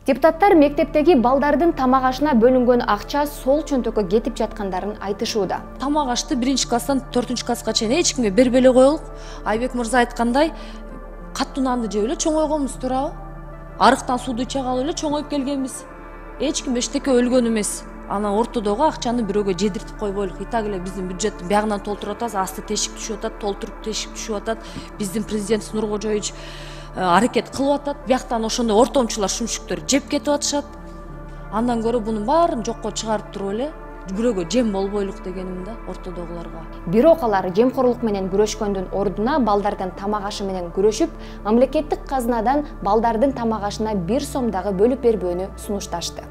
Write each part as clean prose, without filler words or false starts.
Депутаттар мектептеги балдардын тамак ашына бөлүнгөн акча сол чөнтөккө кетип жаткандарын айтышууда. Тамак ашты 1-класстан 4-класска чейин эч кимге бербей коелук. Айбек мырза айткандай, каттуу нанды жеп эле чоңойгонбуз, туурабы? Арыктан сууду иче калып эле чоңоюп келгенбиз. Эч ким эчтеке өлгөн эмес. Анан ортодогу акчаны бирөөгө жедиртип койбойлук. И так эле биздин бюджеттин биягынан толтуруп атабыз, асты тешик түшүп атат, толтуруп тешик түшүп атат. Биздин президент Нуркожоевич аракет кылып атат. Бияктан ошондой ортомчулар, шүмшүктөр жеп кетип атышат. Андан көрө бунун баарын жокко чыгарып туруп эле бирөөгө жем болбойлук дегеним да ортодогуларга. Бирок алар жемкорлук менен күрөшкөндүн ордуна балдардын тамак ашы менен күрөшүп, мамлекеттик казынадан балдардын тамак ашына 1 сом дагы бөлүп бербөөнү сунушташты.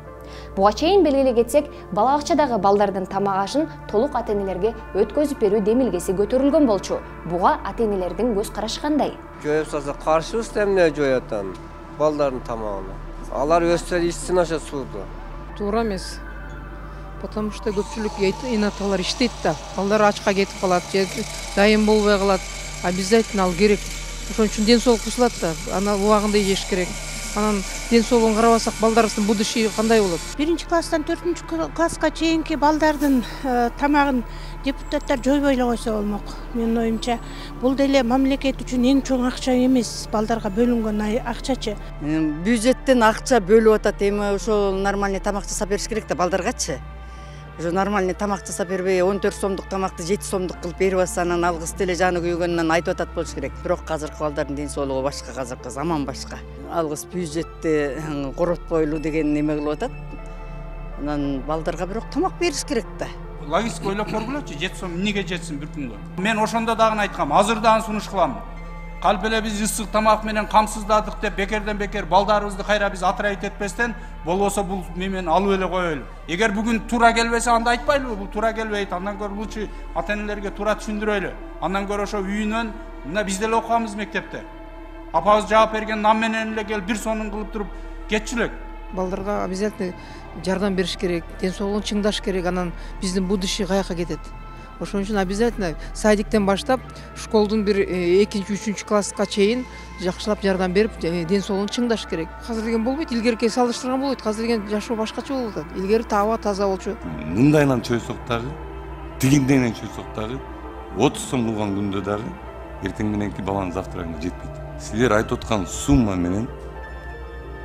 Буга чейин белгилей кетсек, бала бакчадагы балдардын тамак ашын толук ата-энелерге өткөзүп берүү демилгеси көтөрүлгөн болчу. Буга ата-энелердин көз карашы кандай? Жоюп салса каршыбыз эмне жоятан балдардын тамагына. Алар өссө ичсин ошо сууду. Туура эмес. Потому что көпчүлүк инаталар иштейт да. Балдар ачка кетип калат, дайым болбой калат. Обязательно ал керек. Ошон үчүн ден соолук бузулат да. Аны убагында жеш керек. Анан ден соолугун карабасак балдарыбыздын будущий кандай болот? 1-класстан 4-класска чейинки балдардын тамагын депутаттар жойбой эле койсо болмок. Менин оюмча, бул деле мамлекет үчүн эң чоң акча эмес, балдарга бөлүнгөн акчачы. Бюджеттен акча бөлүп атат, эми ошо нормальный тамак жасап бериш керек да балдаргачы. Уже нормальный тамак жасап бербей 14 сомдук тамакты 7 сомдук кылып берип атса, анан алгыс деле жаны күйгөнүнөн айтып атат болуш керек. Бирок азыркы балдардын ден соолугу башка, азыркы заман башка. Алгыс бюджетти коротпойлу деген неме кылып атат. Анан балдарга бирок тамак бериш керек да. Логистика ойлоп көргүлөчү, 7 сом эмнеге жетсин бир күнгө. Мен ошондо дагы айткам, азыр дагы сунуш кылам. Калп эле биз ысык тамак менен камсыздадык деп бекерден бекер балдарыбызды кайра биз отравить этпестен, болбосо бул мемен алып эле коелу. Эгер бүгүн туура келбесе, анда айтпайлыбы, бул туура келбейт. Андан көрө лучше ата-энелерге туура түшүндүрөйлү. Андан көрө ошо үйүнөн, мына биз деле окуганбыз мектепте. Апабыз жаап берген нан менен эле келип 1 сомун кылып туруп кетчүлек. Балдарга обязательно жардам бериш керек, ден соолугун чыңдаш керек, анан биздин будущий каяка кетет. Ошон үчүн обязательно садиктен баштап школдун бир 2-3 класска чейин жакшылап жардам берип, ден соолугун чыңдаш керек. Азыр деген болбойт, илгерки салыштырган болбойт. Азыр деген жашоо башкача болуп атат. Илгери аба таза болчу. Мындайынан чөйсөк дагы, тигиндейинен чөйсөк дагы 30 сом кылган күндө дагы эртең мененки баланын завтрагына жетпейт. Силер айтып аткан сумма менен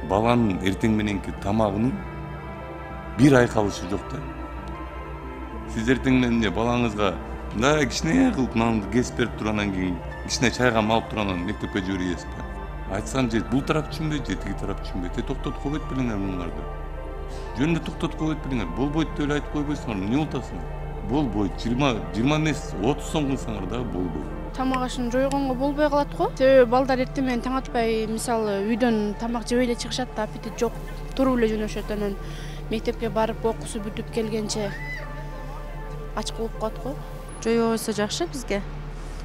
баланын эртең мененки тамагынын бир ай калышы жок да. Сиз эртең менен балаңызга мындай кичине кылып нанды кесип берип тургандан кийин кичине чайга малып тургандан мектепке жибересизби? Айтсам же бул тарап түшүнбөйт, же тиги тарап түшүнбөйт. Токтотуп койбойт белеңер муңарды. Жөнүндө токтотуп койбойт белеңер. Болбойт деп айтып койбойсуңар, эмне болтасыңар? Болбойт. 20 эмес, 30 сом кылсаңар дагы болбойт. Тамак ашын жойгонго болбой калат го. Себеби балдар эртең менен таң атпай, мисалы, үйдөн тамак жебей эле чыгышат да, аппетит жок. Туруп эле жөнөшөт, анан мектепке барып окуусу бүтүп келгенче ач болуп калат го. Жойбой койсо жакшы бизге.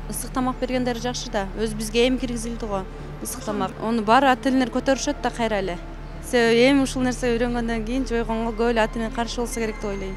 Ысык тамак бергендер жакшы да. Өз бизге эми киргизилди го. Ысык тамак. Ону баары ата-энелер көтөрүшөт да кайра эле. Себеби эми ушул нерсе үйрөнгөндөн кийин жойгонго көп эле ата-эне каршы болсо керек деп ойлойм.